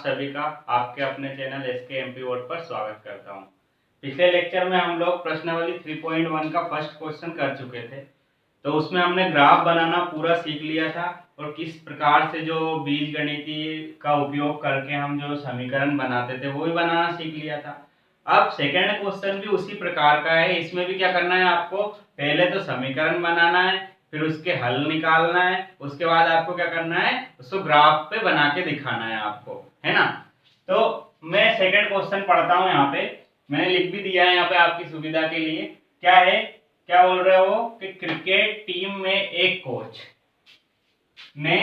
सभी का आपके अपने चैनल एसके एमपी बोर्ड पर स्वागत करता हूं। पिछले लेक्चर में हम लोग प्रश्नावली 3.1 का फर्स्ट क्वेश्चन कर चुके थे, तो उसमें हमने ग्राफ बनाना पूरा सीख लिया था और किस प्रकार से जो बीजगणितीय का उपयोग करके हम जो समीकरण बनाते थे वो भी बनाना सीख लिया था। अब सेकेंड क्वेश्चन भी उसी प्रकार का है। इसमें भी क्या करना है, आपको पहले तो समीकरण बनाना है, फिर उसके हल निकालना है, उसके बाद आपको क्या करना है, उसको ग्राफ पे बना के दिखाना है आपको, है ना। तो मैं सेकंड क्वेश्चन पढ़ता हूं। यहाँ पे मैंने लिख भी दिया है यहाँ पे आपकी सुविधा के लिए। क्या है, क्या बोल रहे हो कि क्रिकेट टीम में एक कोच ने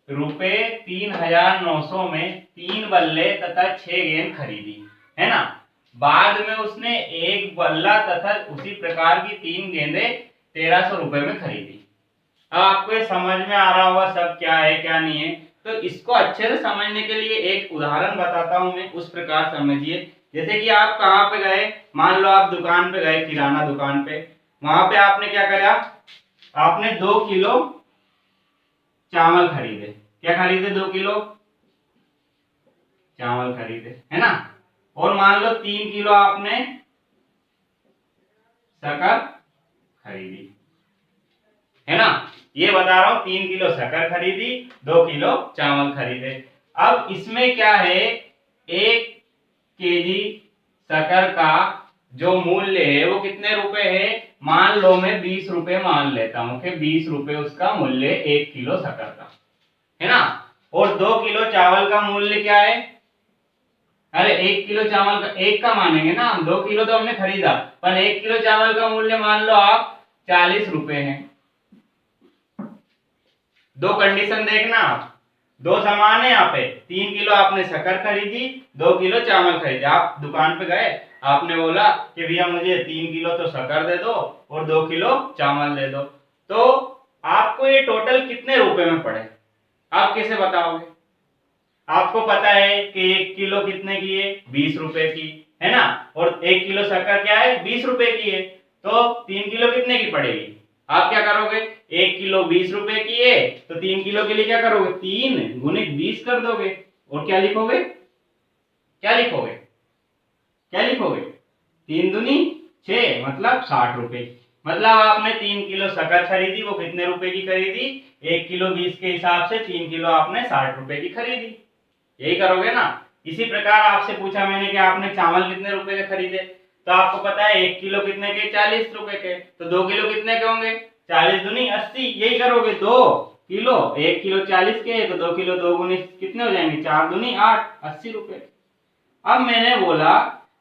₹3,900 में 3 बल्ले तथा 6 गेंद खरीदी, है ना। बाद में उसने एक बल्ला तथा उसी प्रकार की 3 गेंदें ₹1,300 में खरीदी। अब आपको ये समझ में आ रहा होगा सब क्या है क्या नहीं है। तो इसको अच्छे से समझने के लिए एक उदाहरण बताता हूं मैं, उस प्रकार समझिए। जैसे कि आप कहाँ पे गए, मान लो आप दुकान पे गए, किराना दुकान पे। वहां पे आपने क्या करा, आपने 2 किलो चावल खरीदे। क्या खरीदे, 2 किलो चावल खरीदे, है ना। और मान लो 3 किलो आपने शक्कर खरीदी, है ना। ये बता रहा हूं, 3 किलो शक्कर खरीदी, 2 किलो चावल खरीदे। अब इसमें क्या है, 1 केजी शक्कर का जो मूल्य है वो कितने रुपए है, मान लो मैं 20 रुपए मान लेता हूं कि 20 रुपए उसका मूल्य 1 किलो शक्कर का, है ना। और 2 किलो चावल का मूल्य क्या है, अरे 1 किलो चावल का, एक का मानेंगे ना हम, 2 किलो तो हमने खरीदा, पर 1 किलो चावल का मूल्य मान लो आप 40 रुपए है। दो कंडीशन देखना आप, दो सामान है यहाँ पे। 3 किलो आपने शक्कर खरीदी, 2 किलो चावल खरीदे। आप दुकान पे गए, आपने बोला कि भैया मुझे 3 किलो तो शक्कर दे दो और 2 किलो चावल दे दो। तो आपको ये टोटल कितने रुपए में पड़े, आप कैसे बताओगे। आपको पता है कि 1 किलो कितने की है, 20 रुपए की, है ना। और 1 किलो शक्कर क्या है, 20 रुपए की है। तो 3 किलो कितने की पड़ेगी, आप क्या करोगे, 1 किलो 20 रुपए की है तो 3 किलो के लिए क्या करोगे, 3 गुणित 20 कर दोगे। और क्या लिखोगे, क्या लिखोगे, क्या लिखोगे, 3 दूनी 6 मतलब 60 रुपए। मतलब आपने 3 किलो शक्कर खरीदी, वो कितने रुपए की खरीदी, 1 किलो 20 के हिसाब से 3 किलो आपने 60 रुपए की खरीदी। यही करोगे ना। इसी प्रकार आपसे पूछा मैंने कि आपने चावल कितने रुपए के खरीदे, तो आपको पता है 1 किलो कितने के, 40 रुपए के। तो 2 किलो कितने के होंगे, 40 दूनी 80। यही करोगे, 2 किलो 1 किलो 40 के, तो 2 किलो 2 गुनी कितने हो जाएंगे, 4 दूनी 8, 80 रुपए। अब मैंने बोला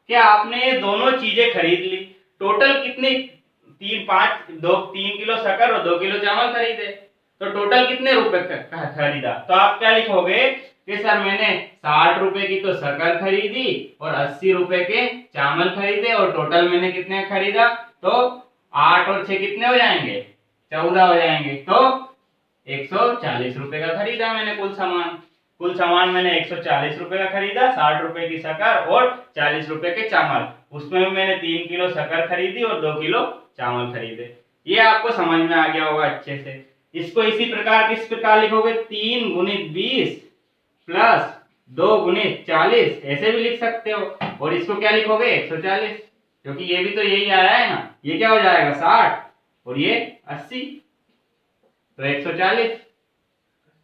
कि आपने ये दोनों चीजें खरीद ली, टोटल कितनी, 3 किलो शक्कर और 2 किलो चावल खरीदे, तो टोटल कितने रुपए का खरीदा। तो आप क्या लिखोगे कि सर मैंने 60 रुपए की तो शक्कर खरीदी और 80 रुपए के चावल खरीदे, और टोटल मैंने कितने खरीदा, तो 8 और 6 कितने हो जाएंगे, 14 हो जाएंगे। तो 140 रुपए का खरीदा मैंने कुल सामान। कुल सामान मैंने 140 रुपए का खरीदा, 60 रुपए की शक्कर और 40 रुपए के चावल। उसमें मैंने 3 किलो शक्कर खरीदी और 2 किलो चावल खरीदे। ये आपको समझ में आ गया होगा अच्छे से। इसको इसी प्रकार किस प्रकार लिखोगे, 3 गुणित 20 प्लस 2 गुणित 40, ऐसे भी लिख सकते हो। और इसको क्या लिखोगे, 140, क्योंकि ये भी तो यही आया है ना। ये क्या हो जाएगा, 60 और ये 80, तो 140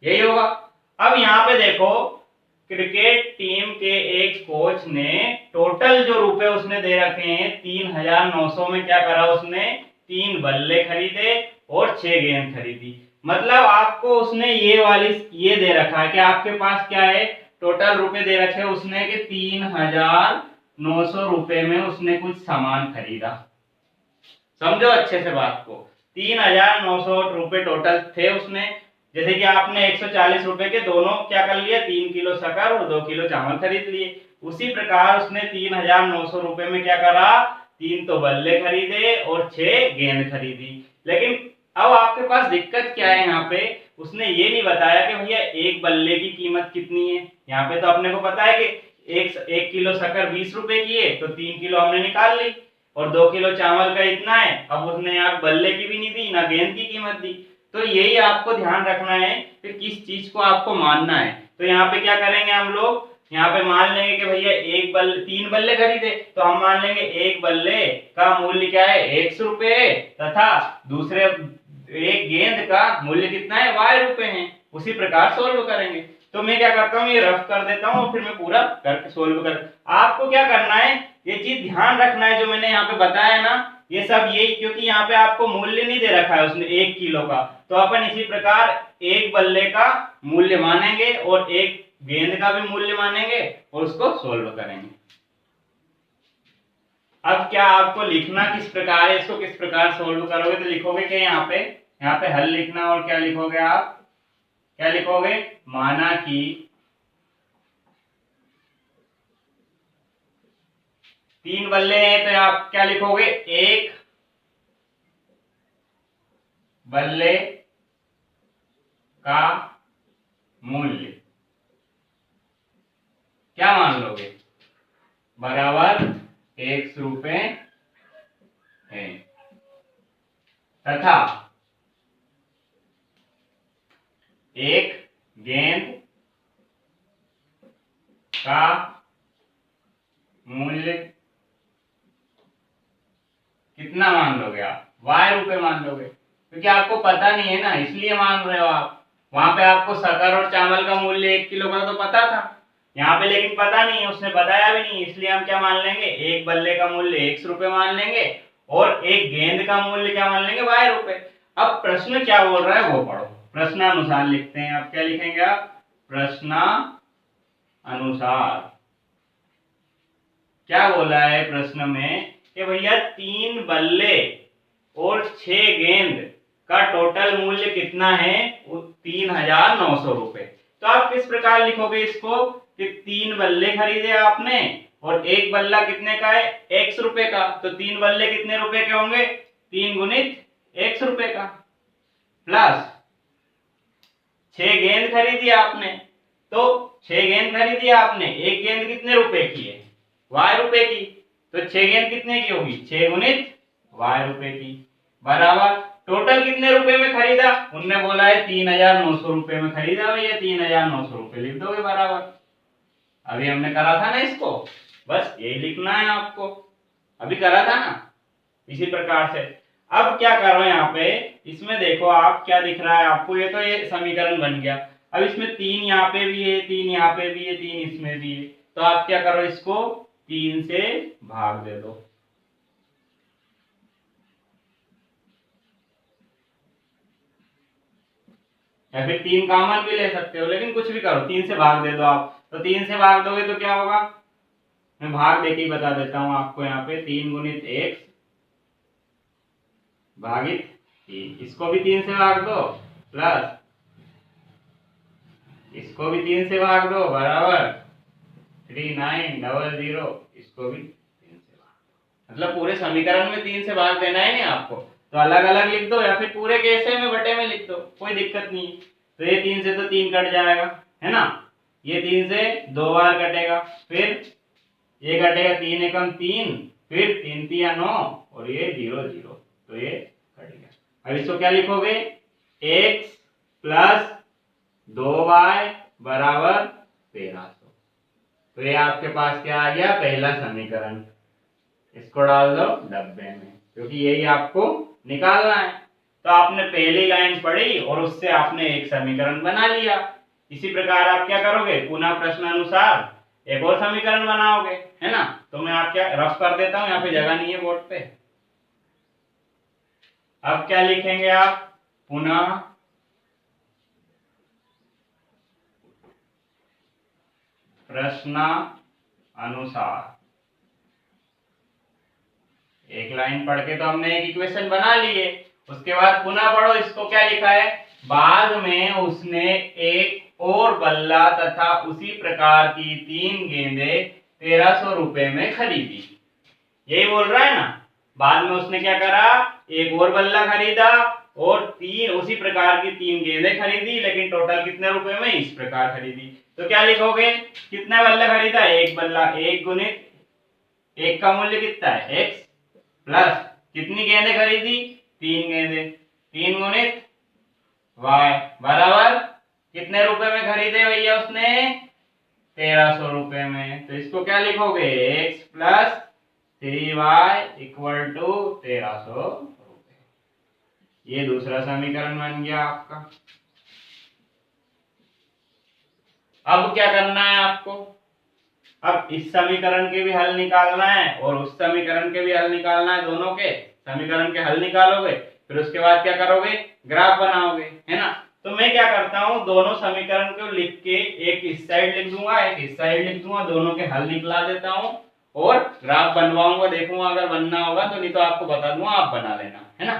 यही होगा। अब यहाँ पे देखो, क्रिकेट टीम के एक कोच ने टोटल जो रुपए उसने दे रखे हैं 3,900 में क्या करा, उसने 3 बल्ले खरीदे और 6 गेंद खरीदी। मतलब आपको उसने ये दे रखा है कि आपके पास क्या है, टोटल रुपए दे रखे उसने कि 3,900 रुपए में उसने कुछ सामान खरीदा। समझो अच्छे से बात को, 3,900 रुपए टोटल थे उसने। जैसे कि आपने 140 रुपए के दोनों क्या कर लिए, 3 किलो शक्कर और 2 किलो चावल खरीद लिए। उसी प्रकार उसने 3,900 रुपए में क्या करा, 3 तो बल्ले खरीदे और 6 गेंद खरीदी। लेकिन अब आपके पास दिक्कत क्या है, यहाँ पे उसने ये नहीं बताया कि भैया एक बल्ले की कीमत कितनी है। यहाँ पे तो अपने को पता है कि एक किलो शक्कर 20 रुपए की है, तो 3 किलो हमने निकाल ली, और 2 किलो चावल का इतना है। अब उसने यहाँ बल्ले की भी नहीं दी ना गेंद की कीमत दी। तो यही आपको ध्यान रखना है कि किस चीज को आपको मानना है। तो यहाँ पे क्या करेंगे हम लोग, यहाँ पे मान लेंगे कि भैया एक बल्ले 3 बल्ले खरीदे, तो हम मान लेंगे एक बल्ले का मूल्य क्या है, 100 रुपए, तथा दूसरे एक गेंद का मूल्य कितना है, y रुपए है। उसी प्रकार सोल्व करेंगे। तो मैं क्या करता हूँ, ये रफ कर देता हूँ और फिर मैं पूरा करके सोल्व कर। आपको क्या करना है, ये चीज ध्यान रखना है जो मैंने यहाँ पे बताया ना, ये सब यही, क्योंकि यहाँ पे आपको मूल्य नहीं दे रखा है उसने 1 किलो का, तो अपन इसी प्रकार एक बल्ले का मूल्य मानेंगे और एक गेंद का भी मूल्य मानेंगे और उसको सोल्व करेंगे। अब क्या आपको लिखना किस प्रकार है, इसको किस प्रकार सोल्व करोगे, तो लिखोगे कि यहाँ पे हल लिखना, और क्या लिखोगे आप, क्या लिखोगे, माना कि 3 बल्ले हैं, तो आप क्या लिखोगे, एक बल्ले का मूल्य क्या मान लोगे, बराबर 100 रुपए है, तथा एक गेंद का मूल्य कितना मान लोगे आप, y रुपए मान लोगे, क्योंकि आपको पता नहीं है ना, इसलिए मान रहे हो आप। वहां पे आपको शक्कर और चावल का मूल्य 1 किलो का तो पता था, यहाँ पे लेकिन पता नहीं है, उसने बताया भी नहीं, इसलिए हम क्या मान लेंगे, एक बल्ले का मूल्य 100 रुपए मान लेंगे और एक गेंद का मूल्य क्या मान लेंगे, y रुपए। अब प्रश्न क्या बोल रहा है वो पढ़ो, प्रश्नानुसार लिखते हैं। आप क्या लिखेंगे, आप प्रश्नानुसार क्या बोला है प्रश्न में कि भैया 3 बल्ले और 6 गेंद का टोटल मूल्य कितना है, 3900 रुपए। तो आप किस प्रकार लिखोगे इसको कि 3 बल्ले खरीदे आपने और एक बल्ला कितने का है, 100 रुपए का, तो 3 बल्ले कितने रुपए के होंगे, 3 गुणित 100 रुपए का, प्लस 6 गेंद खरीदी आपने, तो 6 गेंद खरीदी आपने, एक गेंद कितने रुपए की है, y रुपए की, तो 6 गेंद कितने की होगी, 6 गुणित y रुपए की, बराबर टोटल कितने रुपए में खरीदा, उनने बोला है 3900 रुपए में खरीदा, भैया 3900 रुपए लिख दोगे बराबर। अभी हमने करा था ना इसको, बस यही लिखना है आपको, अभी करा था ना, इसी प्रकार से। अब क्या करो यहाँ पे, इसमें देखो आप क्या दिख रहा है आपको, ये तो ये समीकरण बन गया। अब इसमें 3 यहाँ पे भी है, 3 यहाँ पे भी है, 3 इसमें भी है, तो आप क्या करो, इसको 3 से भाग दे दो। या फिर 3 कॉमन भी ले सकते हो, लेकिन कुछ भी करो, 3 से भाग दे दो आप। तो 3 से भाग दोगे तो क्या होगा, मैं भाग देके ही बता देता हूं आपको। यहाँ पे 3 गुणित 1 भागित 3, इसको भी 3 से भाग दो, प्लस इसको भी 3 से भाग दो, बराबर 3900, इसको भी 3 से भाग दो। मतलब पूरे समीकरण में 3 से भाग देना है नहीं आपको, तो अलग अलग लिख दो या फिर पूरे कैसे में बटे में लिख दो, कोई दिक्कत नहीं। तो ये 3 से तो 3 कट जाएगा, है ना, ये 3 से 2 बार कटेगा, फिर ये कटेगा 3 एकम 3, फिर 3 तिया 9 और ये 0 0, तो ये कट गया। अब इसको क्या लिखोगे, x प्लस 2y बराबर 1300। तो ये आपके पास क्या आ गया, पहला समीकरण। इसको डाल दो डब्बे में, क्योंकि यही आपको निकालना है। तो आपने पहली लाइन पढ़ी और उससे आपने एक समीकरण बना लिया। इसी प्रकार आप क्या करोगे, पुनः प्रश्नानुसार एक और समीकरण बनाओगे, है ना। तो मैं आप क्या रफ कर देता हूं, यहाँ पे जगह नहीं है बोर्ड पे। अब क्या लिखेंगे आप, पुनः प्रश्नानुसार। एक लाइन पढ़ के तो हमने एक इक्वेशन बना ली है, उसके बाद पुनः पढ़ो, इसको क्या लिखा है, बाद में उसने एक और बल्ला तथा उसी प्रकार की 3 गेंदें 1300 रुपए में खरीदी। यही बोल रहा है ना, बाद में उसने क्या करा, एक और बल्ला खरीदा और 3 उसी प्रकार की 3 गेंदें खरीदी, लेकिन टोटल कितने रुपए में, इस प्रकार खरीदी। तो क्या लिखोगे, कितना बल्ला खरीदा, एक बल्ला, 1 गुणित 1 का मूल्य कितना है x, प्लस कितनी गेंदें खरीदी, 3 गेंदें, 3 गुणित y बराबर कितने रुपए में खरीदे भैया उसने, 1300 रुपए में। तो इसको क्या लिखोगे, x plus 3y equal to 1300 रुपए। ये दूसरा समीकरण बन गया आपका। अब क्या करना है आपको, अब इस समीकरण के भी हल निकालना है और उस समीकरण के भी हल निकालना है। दोनों के समीकरण के हल निकालोगे, फिर उसके बाद क्या करोगे, ग्राफ बनाओगे, है ना। तो मैं क्या करता हूँ, दोनों समीकरण को लिख के एक इस साइड लिख दूंगा, एक इस साइड लिख दूंगा, दोनों के हल निकला देता हूँ और ग्राफ बनवाऊंगा, देखूंगा अगर बनना होगा तो, नहीं तो आपको बता दूंगा, आप बना लेना, है ना।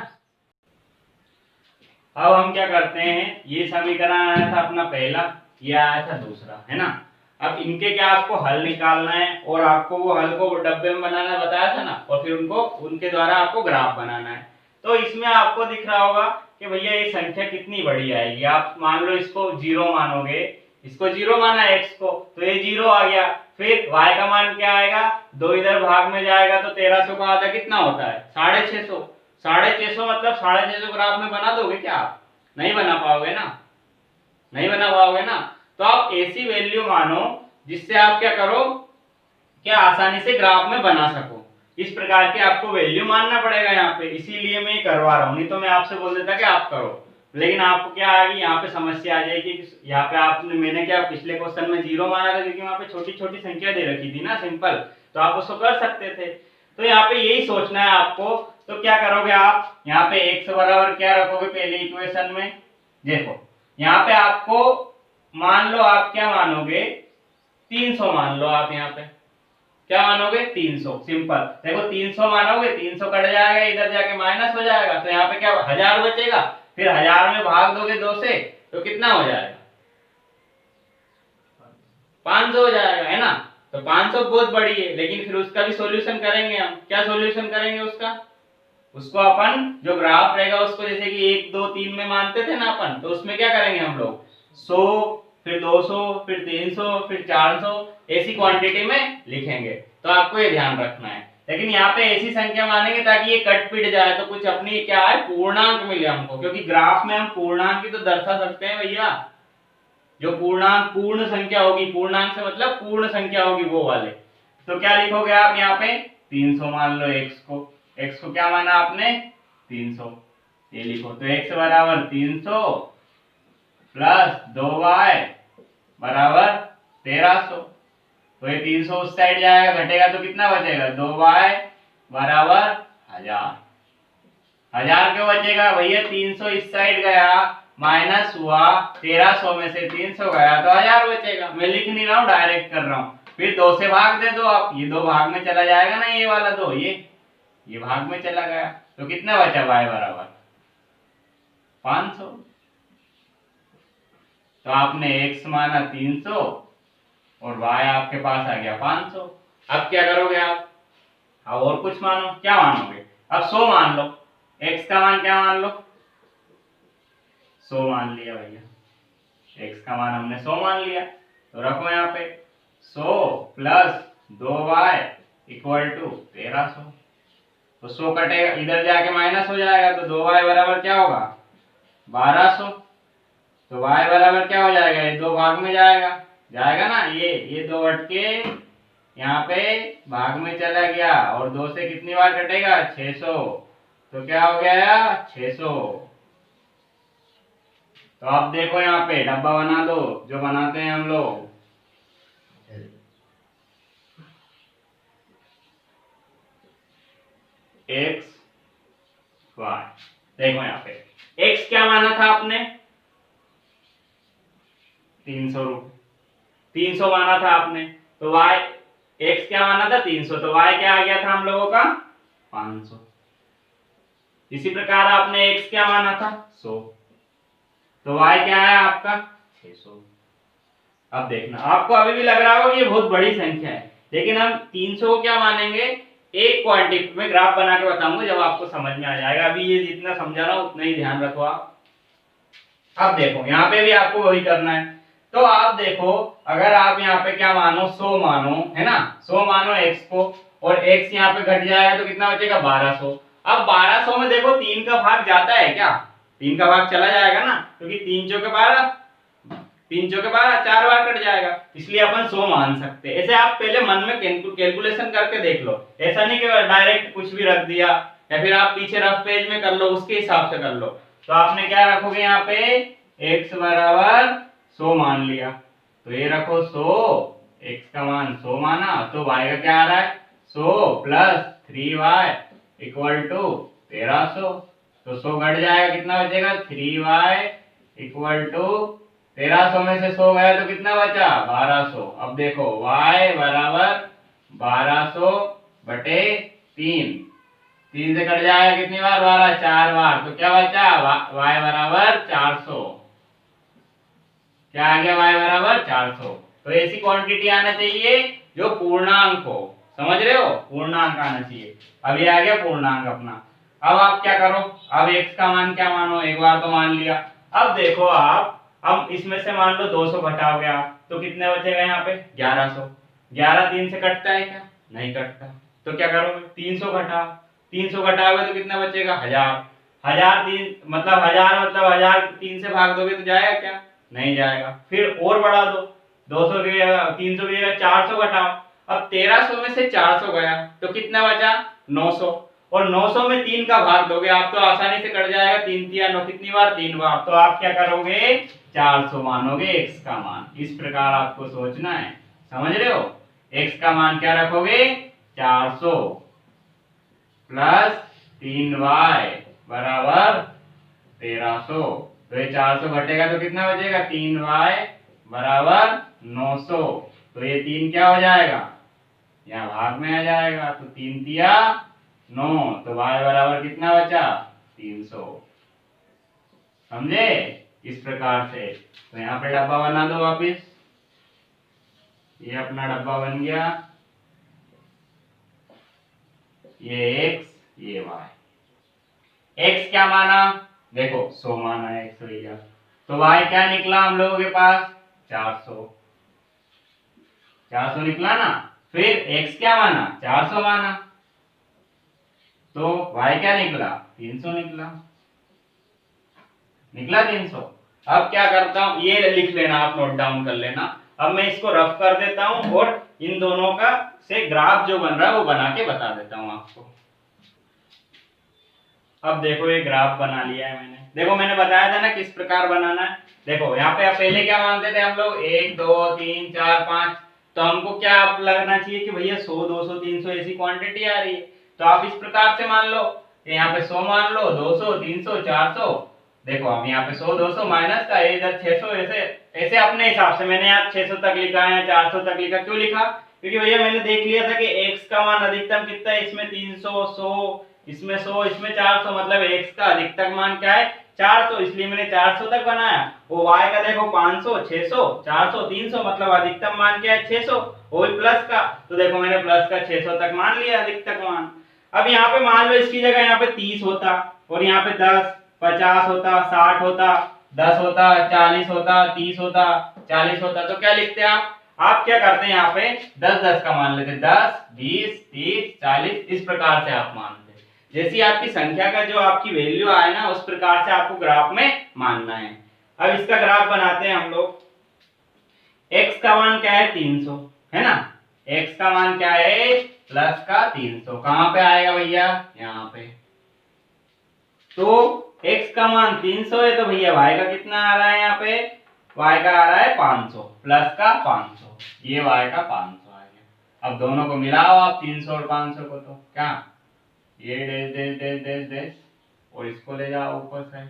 अब हम क्या करते हैं, ये समीकरण आया था अपना पहला, ये आया था दूसरा, है ना। अब इनके क्या आपको हल निकालना है और आपको वो हल को डब्बे में बनाना बताया था ना, और फिर उनको उनके द्वारा आपको ग्राफ बनाना है। तो इसमें आपको दिख रहा होगा कि भैया ये संख्या कितनी बड़ी आएगी। आप मान लो इसको 0 मानोगे, इसको 0 माना x को, तो ये 0 आ गया। फिर y का मान क्या आएगा, 2 इधर भाग में जाएगा तो 1300 का आधा कितना होता है, 650। 650 मतलब 650 ग्राफ में बना दोगे क्या आप, नहीं बना पाओगे ना, नहीं बना पाओगे ना। तो आप ऐसी वैल्यू मानो जिससे आप क्या करो, क्या आसानी से ग्राफ में बना सको। इस प्रकार की आपको वैल्यू मानना पड़ेगा यहाँ पे, इसीलिए मैं करवा रहा हूँ, नहीं तो मैं आपसे बोल देता कि आप करो। लेकिन आपको क्या आएगी, यहाँ पे समस्या आ जाएगी। यहाँ पे आपने, मैंने क्या पिछले क्वेश्चन में 0 माना था क्योंकि वहाँ पे छोटी छोटी संख्या दे रखी थी ना, सिंपल, तो आप उसको कर सकते थे। तो यहाँ पे यही सोचना है आपको। तो क्या करोगे आप, यहाँ पे x बराबर क्या रखोगे पहले इक्वेशन में, देखो यहाँ पे आपको मान लो, आप क्या मानोगे, 300 मान लो। आप यहाँ पे क्या मानोगे, 300, सिंपल। देखो 300 मानोगे, 300 कट जाएगा, इधर जाके माइनस हो जाएगा, तो यहाँ पे क्या 1000 बचेगा। फिर 1000 में भाग दोगे 2 से तो कितना हो जाएगा, 500 हो जाएगा, है ना। तो 500 बहुत बड़ी है, लेकिन फिर उसका भी सॉल्यूशन करेंगे हम। क्या सॉल्यूशन करेंगे उसका, उसको अपन जो ग्राफ रहेगा उसको, जैसे कि 1 2 3 में मानते थे ना अपन, तो उसमें क्या करेंगे हम लोग, 100 फिर 200 फिर 300 फिर 400 ऐसी क्वांटिटी में लिखेंगे। तो आपको ये ध्यान रखना है। लेकिन यहाँ पे ऐसी संख्या मानेंगे ताकि ये कट पिट जाए, तो कुछ अपनी क्या है, पूर्णांक मिले हमको, क्योंकि ग्राफ में हम पूर्णांक ही तो दर्शा सकते हैं भैया। जो पूर्णांक पूर्ण संख्या होगी, पूर्णांक से मतलब पूर्ण संख्या होगी, वो वाले। तो क्या लिखोगे आप यहाँ पे, 300 मान लो x को क्या माना आपने, 300, ये लिखो। तो x बराबर 300 प्लस 2y बराबर 1300। तो ये 300 उस साइड जाएगा, घटेगा तो कितना बचेगा, 2y बराबर 1000। 1000 क्यों बचेगा भैया, 300 इस साइड गया, माइनस हुआ, 1300 में से 300 गया तो 1000 बचेगा। मैं लिख नहीं रहा हूँ, डायरेक्ट कर रहा हूँ। फिर 2 से भाग दे दो आप, ये 2 भाग में चला जाएगा ना, ये वाला 2, ये भाग में चला गया, तो कितना बचा, y बराबर 500। तो आपने x माना 300 और y आपके पास आ गया 500। अब क्या करोगे आप, अब और कुछ मानो, क्या मानोगे, अब 100 मान लो, x का मान क्या मान लो, 100 मान लिया भैया, x का मान हमने 100 मान लिया। तो रखो यहाँ पे 100 प्लस 2y इक्वल टू 1300। तो 100 कटेगा, इधर जाके माइनस हो जाएगा, तो 2y बराबर क्या होगा, 1200। तो y बराबर क्या हो जाएगा, ये 2 भाग में जाएगा, जाएगा ना, ये 2 हट के यहाँ पे भाग में चला गया, और 2 से कितनी बार कटेगा, 600। तो क्या हो गया, 600। तो आप देखो यहाँ पे डब्बा बना दो जो बनाते हैं हम लोग। x y, देखो यहाँ पे x क्या माना था आपने, 300 रुपए, 300 माना था आपने। तो y, x क्या माना था, 300, तो y क्या आ गया था हम लोगों का, 500। इसी प्रकार आपने x क्या माना था, 100, तो y क्या है आपका, 600। अब देखना, आपको अभी भी लग रहा होगा कि ये बहुत बड़ी संख्या है, लेकिन हम 300 को क्या मानेंगे, एक क्वांटिटी में ग्राफ बना के बताऊंगा जब आपको समझ में आ जाएगा। अभी ये जितना समझा रहा हूं उतना ही ध्यान रखो आप। अब देखो यहाँ पे भी आपको वही करना है। तो आप देखो, अगर आप यहाँ पे क्या मानो, 100 मानो, है ना, 100 मानो x को, और x यहाँ पे घट जाएगा तो कितना बचेगा, 1200। अब 1200 में देखो 3 का भाग जाता है क्या, 3 का भाग चला जाएगा ना, क्योंकि 3 चौके 12, 3 चौके 12, 4 बार कट जाएगा, इसलिए अपन 100 मान सकते हैं। ऐसे आप पहले मन में कैलकुलेशन करके देख लो, ऐसा नहीं कि डायरेक्ट कुछ भी रख दिया, या फिर आप पीछे रफ पेज में कर लो, उसके हिसाब से कर लो। तो आपने क्या रखोगे यहाँ पे, x बराबर 100 मान लिया, तो ये रखो 100, x का मान 100 माना, तो y का क्या आ रहा है 100 प्लस 3y इक्वल टू 1300। तो 100 घट जाएगा, कितना बचेगा 3y इक्वल टू 1300 में से 100 गया तो कितना बचा 1200। अब देखो y बराबर 1200 बटे 3, 3 से कट जाएगा कितनी बार 12, 4 बार, तो क्या बचा y बराबर 400। क्या आ गया y बराबर 400। तो ऐसी क्वांटिटी आना चाहिए जो पूर्णांक हो, समझ रहे हो, पूर्णांक आना चाहिए। अब ये आ गया पूर्णांक अपना। अब आप क्या करो, अब x का मान क्या मानो, एक बार तो मान लिया। अब देखो आप, अब इसमें से मान लो 200 घटाओगे आप, तो कितने बचेगा यहाँ पे 1100। 11 3 से कटता है क्या, नहीं कटता, तो क्या करोगे 300 घटाओ, 300 घटाओगे तो कितना बचेगा 1000। 1000 3 मतलब 1000 3 से भाग दोगे तो जाएगा क्या, नहीं जाएगा। फिर और बढ़ा दो, 200 की जगह 300 की जगह 400 घटाओ। अब 1300 में से 400 गया तो कितना बचा 900, और 900 में 3 का भाग दोगे आप तो आसानी से कट जाएगा, 3 3 9, कितनी बार 3 बार। तो आप क्या करोगे 400 मानोगे x का मान। इस प्रकार आपको सोचना है, समझ रहे हो। x का मान क्या रखोगे 400 प्लस 3y बराबर 1300। तो ये 400 घटेगा तो कितना बचेगा 3y बराबर 900। तो ये 3 क्या हो जाएगा, यहाँ भाग में आ जाएगा, तो 3 तिया 9, तो y बराबर कितना बचा 300। समझे, इस प्रकार से। तो यहाँ पे डब्बा बना दो वापिस, ये अपना डब्बा बन गया, ये x ये y। x क्या माना, देखो 100 माना है, x भैया, तो y क्या निकला हम लोगों के पास 400, 400 निकला ना। फिर x क्या माना 400 माना, तो y क्या निकला 300 निकला, निकला 300। अब क्या करता हूं, ये लिख लेना आप, नोट डाउन कर लेना। अब मैं इसको रफ कर देता हूं और इन दोनों का से ग्राफ जो बन रहा है वो बना के बता देता हूं आपको। अब देखो ये ग्राफ बना लिया है मैंने, देखो मैंने बताया था ना किस प्रकार बनाना है। देखो यहाँ पे आप पहले क्या मानते थे हम लोग 1 2 3 4 5, तो हमको क्या लगना चाहिए कि भैया 100 200 300 ऐसी क्वांटिटी आ रही है, तो आप इस प्रकार से मान लो, यहाँ पे 100 मान लो, 200 300 400। देखो हम यहाँ पे 100 200 माइनस का इधर 600, ऐसे ऐसे अपने हिसाब से मैंने यहाँ 600 तक लिखा है, 400 तक लिखा, क्यों लिखा, क्योंकि भैया मैंने देख लिया था कि x का मान अधिकतम कितना है, इसमें 300 100 इसमें 100 इसमें 400, मतलब x का अधिकतम मान क्या है 400, इसलिए मैंने 400 तक बनाया। वो y का देखो 500 600 400 300, मतलब अधिकतम मान क्या है 600, वो भी प्लस का, तो देखो मैंने प्लस का 600 तक मान लिया अधिकतम मान। अब यहाँ पे मान लो इसकी जगह यहाँ पे 30 होता, और यहाँ पे 10 50 होता, 60 होता, 10 होता, 40 होता, 30 होता, 40 होता, तो क्या लिखते आप क्या करते हैं यहाँ पे 10 10 का मान लेते, 10 20 30 40, इस प्रकार से आप मानते। जैसी आपकी संख्या का जो आपकी वैल्यू आए ना, उस प्रकार से आपको ग्राफ में मानना है। अब इसका ग्राफ बनाते हैं हम लोग। x का मान क्या है 300 है ना, x का मान क्या है प्लस का 300, कहां पे आएगा भैया यहाँ पे। तो x का मान 300 है, तो भैया y का कितना आ रहा है यहाँ पे, y का आ रहा है 500 प्लस का 500, ये y का 500 आ गया। अब दोनों को मिलाओ आप 300 और 500 को, तो क्या ये dash dash dash dash dash, और इसको ले जाओ ऊपर से,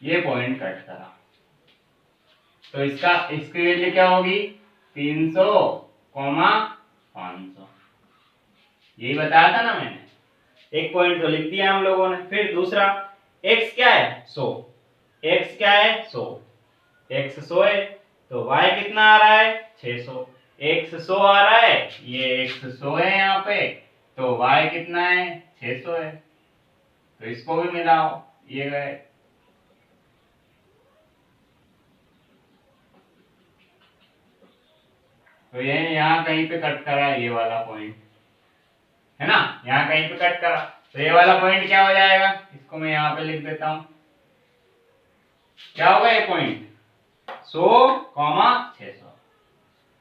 ये पॉइंट कट करा, तो इसका इसकी वैल्यू क्या होगी 300 500, यही बताया था ना मैंने। एक पॉइंट तो लिख दिया हम लोगों ने। फिर दूसरा x क्या है 100, x क्या है 100, x 100 है, तो y कितना आ रहा है 600, x 100 आ रहा है, ये x 100 है यहाँ पे, तो y कितना है 600 है, तो इसको भी मिलाओ, ये गए। तो ये यहाँ कहीं पे कट करा, ये वाला पॉइंट है ना, यहाँ कहीं पे कट करा, तो ये वाला पॉइंट क्या हो जाएगा, इसको मैं यहाँ पे लिख देता हूं, क्या होगा ये पॉइंट 100,600।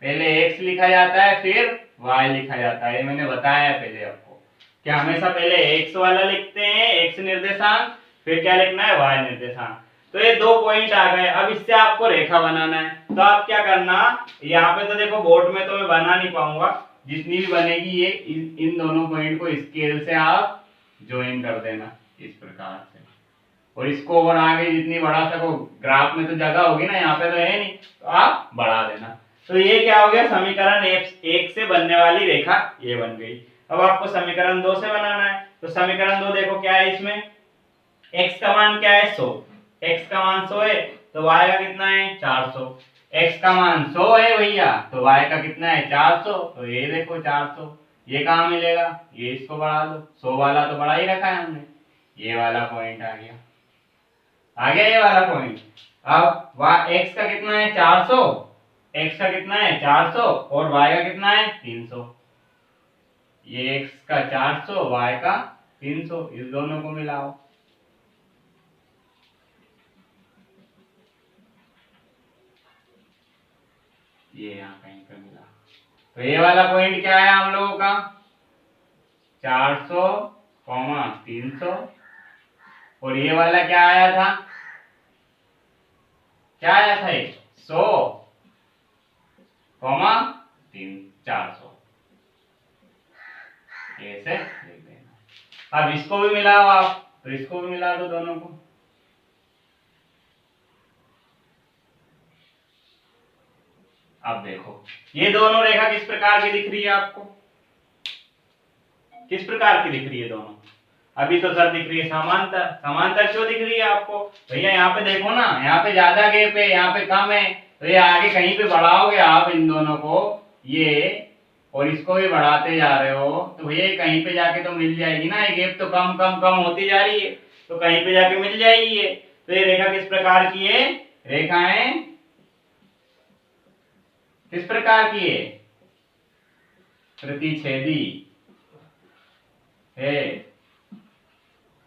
पहले x लिखा जाता है फिर y लिखा जाता है, ये मैंने बताया है पहले आपको कि हमेशा पहले x वाला लिखते हैं, x निर्देशांक, फिर क्या लिखना है y निर्देशांक। तो ये दो पॉइंट आ गए। अब इससे आपको रेखा बनाना है, तो आप क्या करना, यहाँ पे तो देखो बोर्ड में तो मैं बना नहीं पाऊंगा, जितनी भी बनेगी ये इन दोनों पॉइंट को स्केल से आप ज्वाइन कर देना इस प्रकार से, और इसको और आगे जितनी बढ़ा सको, ग्राफ में तो जगह होगी ना, यहाँ पे तो है नहीं, तो आप बढ़ा देना। तो ये क्या हो गया, समीकरण एक से बनने वाली रेखा ये बन गई। अब आपको समीकरण 2 से बनाना है, तो समीकरण 2 देखो क्या है, इसमें x का मान क्या है 100, x का मान 100 है तो y का कितना है 400, x का मान 100 है भैया तो y का कितना है 400, तो ये देखो 400, ये कहाँ मिलेगा, ये इसको बढ़ा दो, 100 वाला तो बढ़ा ही रखा है हमने, ये वाला पॉइंट आ गया, आ गया ये वाला पॉइंट। अब x का कितना है 400, x का कितना है 400 और y का कितना है 300, ये x का 400 y का 300, इस दोनों को मिलाओ, ये यहाँ कहीं पे मिला। तो ये वाला पॉइंट क्या है हम लोगों का 400, 300, और ये वाला क्या आया था, क्या आया था, 100, 400, ऐसे लिख देना। अब इसको भी मिलाओ आप, तो इसको भी मिला दो दोनों को, अब देखो ये दोनों रेखा किस प्रकार की दिख रही है आपको, किस प्रकार की दिख रही है दोनों, अभी तो सर दिख रही है समांतर, समांतर क्यों दिख रही है आपको, भैया यहाँ पे देखो ना, यहाँ पे ज्यादा गैप है, यहाँ पे कम है, तो ये आगे कहीं पे बढ़ाओगे आप इन दोनों को, ये और इसको भी बढ़ाते जा रहे हो, तो भैया कहीं पे जाके तो मिल जाएगी ना, ये गैप तो कम कम कम होती जा रही है, तो कहीं पे जाके मिल जाएगी ये। तो ये रेखा किस प्रकार की है, रेखाएं किस प्रकार की है, प्रतिच्छेदी है,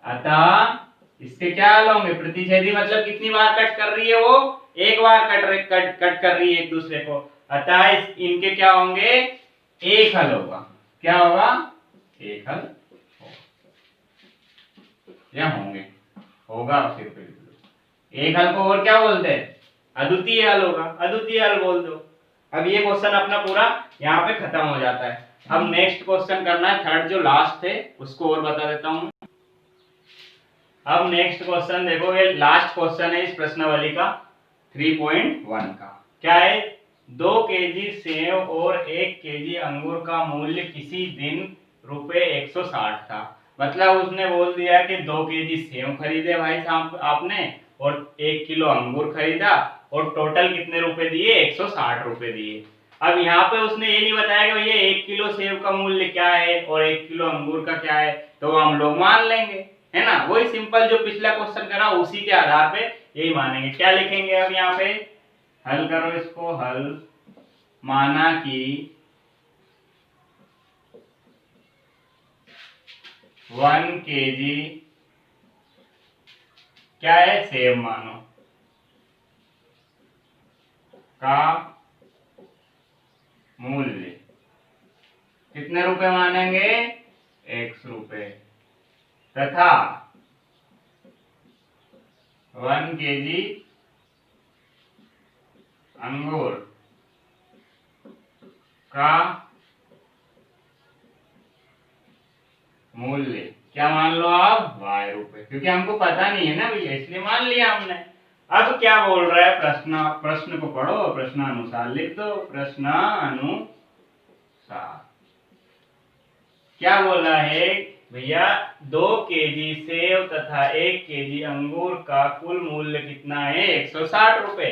अतः इसके क्या हल होंगे, प्रतिच्छेदी मतलब कितनी बार कट कर रही है वो, एक बार कट कर रही है एक दूसरे को, अतः इनके क्या होंगे, एक हल होगा, क्या होगा, एक हल या होंगे, होगा सिर्फ एक हल को और क्या बोलते हैं, अद्वितीय हल होगा, अद्वितीय हल बोल दो। अब ये क्वेश्चन अपना पूरा यहाँ पे खत्म हो जाता है। अब नेक्स्ट क्वेश्चन करना है, थर्ड जो लास्ट थे उसको और बता देता हूँ। अब नेक्स्ट क्वेश्चन देखो, ये लास्ट क्वेश्चन है इस प्रश्नावली का 3.1 का, क्या है, 2 केजी सेव और 1 केजी अंगूर का मूल्य किसी दिन ₹160 था। मतलब उसने बोल दिया कि 2 केजी सेव खरीदे भाई साहब आपने और 1 किलो अंगूर खरीदा और टोटल कितने रुपए दिए, 160 रुपए दिए। अब यहाँ पे उसने ये नहीं बताया कि भैया 1 किलो सेव का मूल्य क्या है और 1 किलो अंगूर का क्या है, तो हम लोग मान लेंगे, है ना, वही सिंपल जो पिछला क्वेश्चन करा उसी के आधार पे यही मानेंगे। क्या लिखेंगे अब यहाँ पे, हल करो इसको, हल माना कि 1 केजी क्या है, सेब मानो का मूल्य कितने रुपए मानेंगे, 100 रुपए, तथा 1 केजी अंगूर का मूल्य क्या मान लो आप, y रुपए, क्योंकि हमको पता नहीं है ना भैया इसलिए मान लिया हमने। अब क्या बोल रहा है प्रश्न, प्रश्न को पढ़ो, प्रश्नानुसार लिख दो, प्रश्नानुसार क्या बोला है भैया, 2 केजी सेव तथा 1 केजी अंगूर का कुल मूल्य कितना है, 160 रुपए।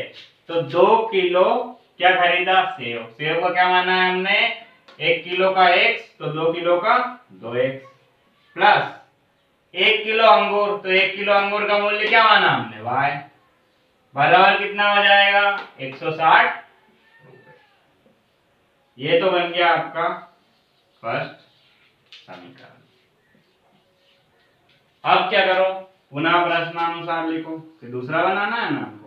तो 2 किलो क्या खरीदा, सेव, सेव का क्या माना है हमने, 1 किलो का x, तो 2 किलो का 2x प्लस 1 किलो अंगूर, तो 1 किलो अंगूर का मूल्य क्या माना हमने, y, बराबर कितना हो जाएगा 160 रुपए। ये तो बन गया आपका फर्स्ट समीकरण। अब क्या करो, पुनः प्रश्नानुसार लिखो, फिर दूसरा बनाना है ना हमको।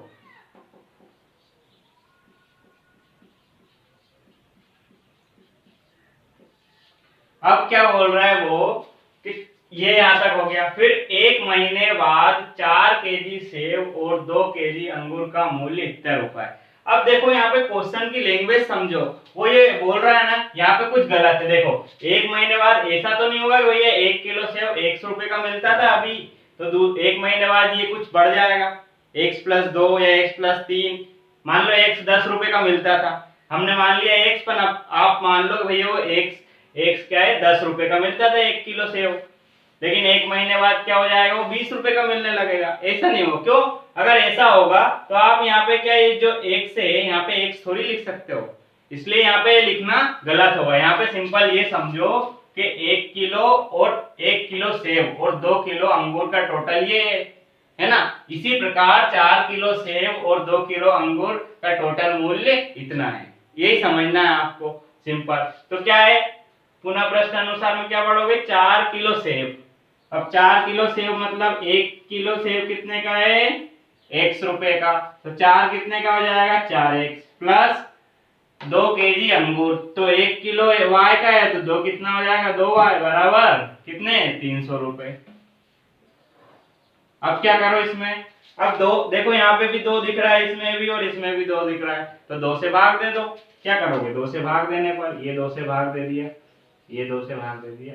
अब क्या बोल रहा है वो कि ये यहां तक हो गया। फिर 1 महीने बाद 4 केजी सेब और 2 केजी अंगूर का मूल्य इतने रुपए। अब देखो यहाँ पे क्वेश्चन की लैंग्वेज समझो, वो ये बोल रहा है ना यहाँ पे कुछ गलत है। देखो 1 महीने बाद ऐसा तो नहीं होगा कि भैया 1 किलो सेब 100 रुपए का मिलता था अभी, तो 1 महीने बाद ये कुछ बढ़ जाएगा, x+2 या x+3। मान लो x 10 रुपए का मिलता था, हमने मान लिया x, पर आप मान लो भैया वो x क्या है 10 रुपए का मिलता था 1 किलो सेब, लेकिन 1 महीने बाद क्या हो जाएगा, वो 20 रुपए का मिलने लगेगा। ऐसा नहीं हो, क्यों? अगर ऐसा होगा तो आप यहाँ पे क्या ये जो x है यहाँ पे x थोड़ी लिख सकते हो, इसलिए यहाँ पे लिखना गलत होगा। यहाँ पे सिंपल ये समझो कि 1 किलो और 1 किलो सेब और 2 किलो अंगूर का टोटल ये है ना। इसी प्रकार 4 किलो सेब और 2 किलो अंगूर का टोटल मूल्य इतना है, यही समझना है आपको, सिंपल। तो क्या है, पुनः प्रश्न अनुसार में क्या पढ़ोगे, 4 किलो सेब। अब 4 किलो सेब मतलब 1 किलो सेब कितने का है, x रुपए का, तो 4 कितने का हो जाएगा, 4x प्लस 2 केजी अंगूर, तो 1 किलो y का है तो 2 कितना हो जाएगा, 2y बराबर कितने, 300 रुपए। अब क्या करो इसमें, अब दो देखो यहाँ पे भी 2 दिख रहा है, इसमें भी और इसमें भी 2 दिख रहा है, तो 2 से भाग दे दो। क्या करोगे, 2 से भाग देने पर ये 2 से भाग दे दिया, ये 2 से भाग दे दिया,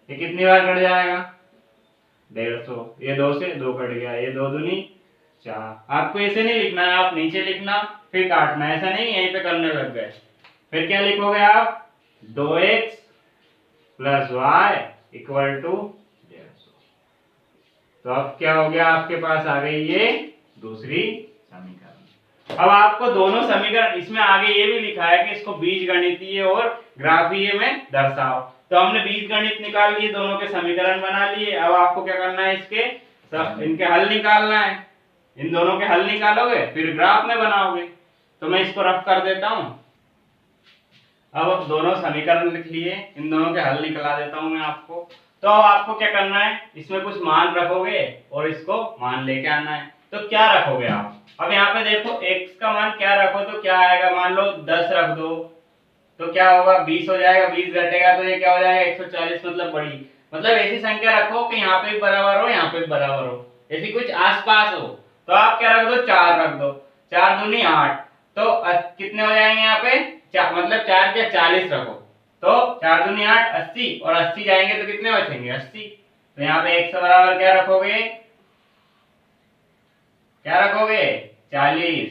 ये कितनी बार कट जाएगा, 150। ये 2 से 2 कट गया, ये 2 दूनी 4। आपको ऐसे नहीं लिखना है, आप नीचे लिखना फिर काटना, ऐसा नहीं यहीं पे करने लग गए। फिर क्या लिखोगे आप, 2x plus Y equal to 150। तो अब क्या हो गया, आपके पास आ गई ये दूसरी समीकरण। अब आपको दोनों समीकरण, इसमें आगे ये भी लिखा है कि इसको बीजगणितीय और ग्राफीय में दर्शाओ। तो हमने बीजगणित निकाल लिए, दोनों के समीकरण बना लिए। अब आपको क्या करना है, इनके हल निकालना है। इन दोनों के हल निकालोगे फिर ग्राफ में बनाओगे। तो मैं इसको रफ कर देता हूं। अब दोनों समीकरण लिख लिए, इन दोनों के हल निकला देता हूं मैं आपको। तो आपको क्या करना है, इसमें कुछ मान रखोगे और इसको मान लेके आना है। तो क्या रखोगे आप, अब यहाँ पे देखो x का मान क्या रखो तो क्या आएगा, मान लो 10 रख दो तो क्या होगा, 20 हो जाएगा, 20 घटेगा तो ये क्या हो जाएगा, 140, मतलब बड़ी, मतलब ऐसी संख्या रखो कि यहाँ पे भी बराबर हो यहाँ पे भी बराबर हो, ऐसी कुछ आसपास हो। तो आप क्या रख दो, 4 रख दो, 4 दूनी 8, तो कितने हो जाएंगे यहाँ पे, मतलब 4 क्या 40 रखो, तो 4 दूनी 8 80, और 80 जाएंगे तो कितने बचेंगे, 80। तो यहाँ पे x बराबर क्या रखोगे, क्या रखोगे, 40।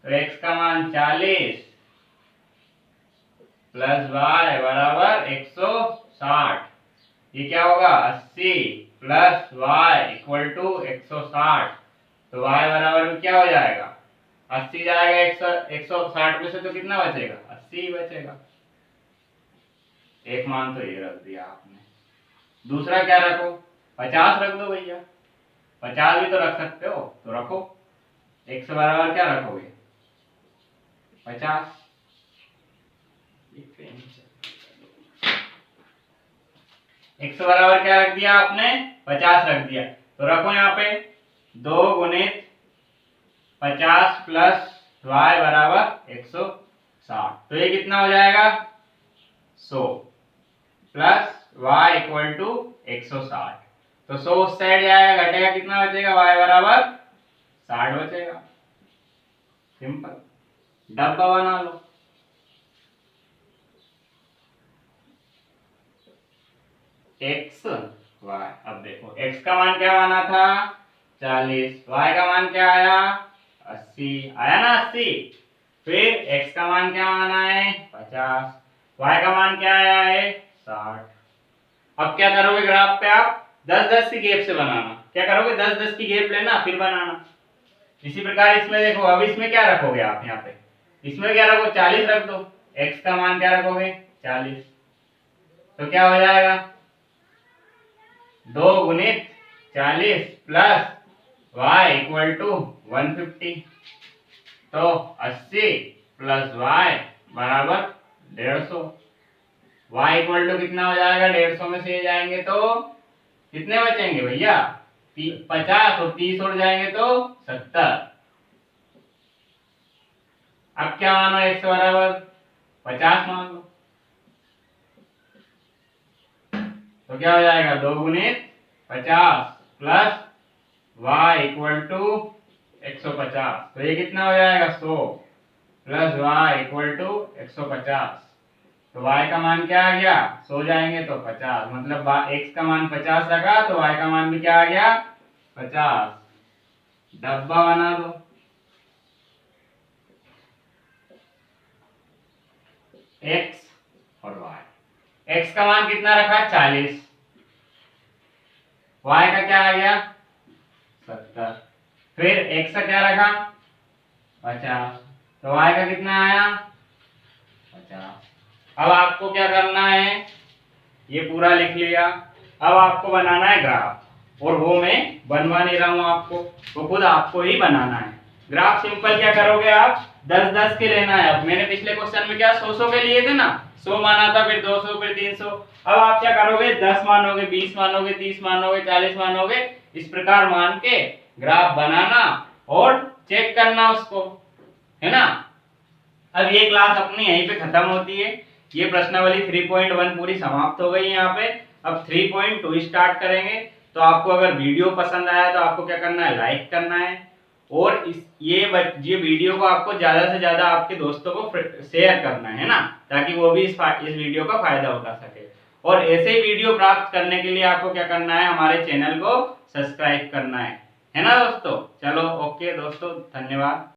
तो x का मान 40 प्लस y बराबर 160। ये क्या होगा, 80 प्लस y इक्वल टू 160। तो y बराबर में क्या हो जाएगा, 80 जाएगा 160 में से तो कितना बचेगा, 80 ही बचेगा। एक मान तो ये रख दिया आपने। दूसरा क्या रखो, 50 रख दो भैया, 50 भी तो रख सकते हो, तो रखो। x बराबर क्या रखोगे, 50। x बराबर क्या रख दिया आपने, 50 रख दिया। तो रखो यहाँ पे 2 गुणित 50 प्लस y बराबर 160। तो ये कितना हो जाएगा, 100 प्लस y इक्वल टू 160। तो 100 उस साइड जाएगा, घटेगा, कितना बचेगा, y बराबर 60 बचेगा। सिंपल, डब्बा बना लो। x y, अब देखो x का मान क्या माना था, 40, y का मान क्या आया, 80 आया ना, 80। फिर x का मान क्या माना है, 50, y का मान क्या आया है, 60। अब क्या करोगे, ग्राफ पे आप 10-10 की गैप से बनाना। क्या करोगे, 10-10 की गैप लेना फिर बनाना। इसी प्रकार इसमें देखो, अब इसमें क्या रखोगे आप, यहाँ पे इसमें क्या रखो, 40 रख दो, x का मान क्या रखोगे, 40। तो क्या हो जाएगा, 2 गुणित 40 प्लस y इक्वल टू 150। तो 80 प्लस y बराबर 150। y इक्वल टू कितना हो जाएगा, 150 में से जाएंगे तो कितने बचेंगे भैया? 50 और 30 उड़ जाएंगे तो 70। अब क्या मानो x बराबर 50 मान लो, तो क्या हो जाएगा 2 गुणित 50 प्लस y इक्वल टू 150। तो ये कितना हो जाएगा 100 प्लस y इक्वल टू 150। तो y का मान क्या आ गया? 100 जाएंगे तो 50, मतलब x का मान 50 रखा तो y का मान भी क्या आ गया? 50। डब्बा बना दो। x और y, x का मान कितना रखा? 40, y का क्या आ गया? 70, फिर x का क्या रखा? 50, तो y का कितना आया? 50। अब आपको क्या करना है? ये पूरा लिख लिया। अब आपको बनाना है ग्राफ, और वो मैं बनवा नहीं रहा हूं आपको, वो खुद आपको ही बनाना है। ग्राफ सिंपल क्या करोगे आप? 10-10 के लेना है। अब मैंने पिछले क्वेश्चन में क्या 100-100 के लिए थे ना, 100 माना था, फिर 200, फिर 300। अब आप क्या करोगे? 10 मानोगे, 20 मानोगे, 30 मानोगे, 40 मानोगे, इस प्रकार मान के ग्राफ बनाना और चेक करना उसको, है ना। अब ये क्लास अपनी यहीं पे खत्म होती है। ये प्रश्नावली 3.1 पूरी समाप्त हो गई यहाँ पे। अब 3.2 स्टार्ट करेंगे। तो आपको अगर वीडियो पसंद आया तो आपको क्या करना है? लाइक करना है, और ये वीडियो को आपको ज्यादा से ज्यादा आपके दोस्तों को शेयर करना है ना, ताकि वो भी इस वीडियो का फायदा उठा सके। और ऐसे ही वीडियो प्राप्त करने के लिए आपको क्या करना है? हमारे चैनल को सब्सक्राइब करना है ना दोस्तों। चलो ओके दोस्तों, धन्यवाद।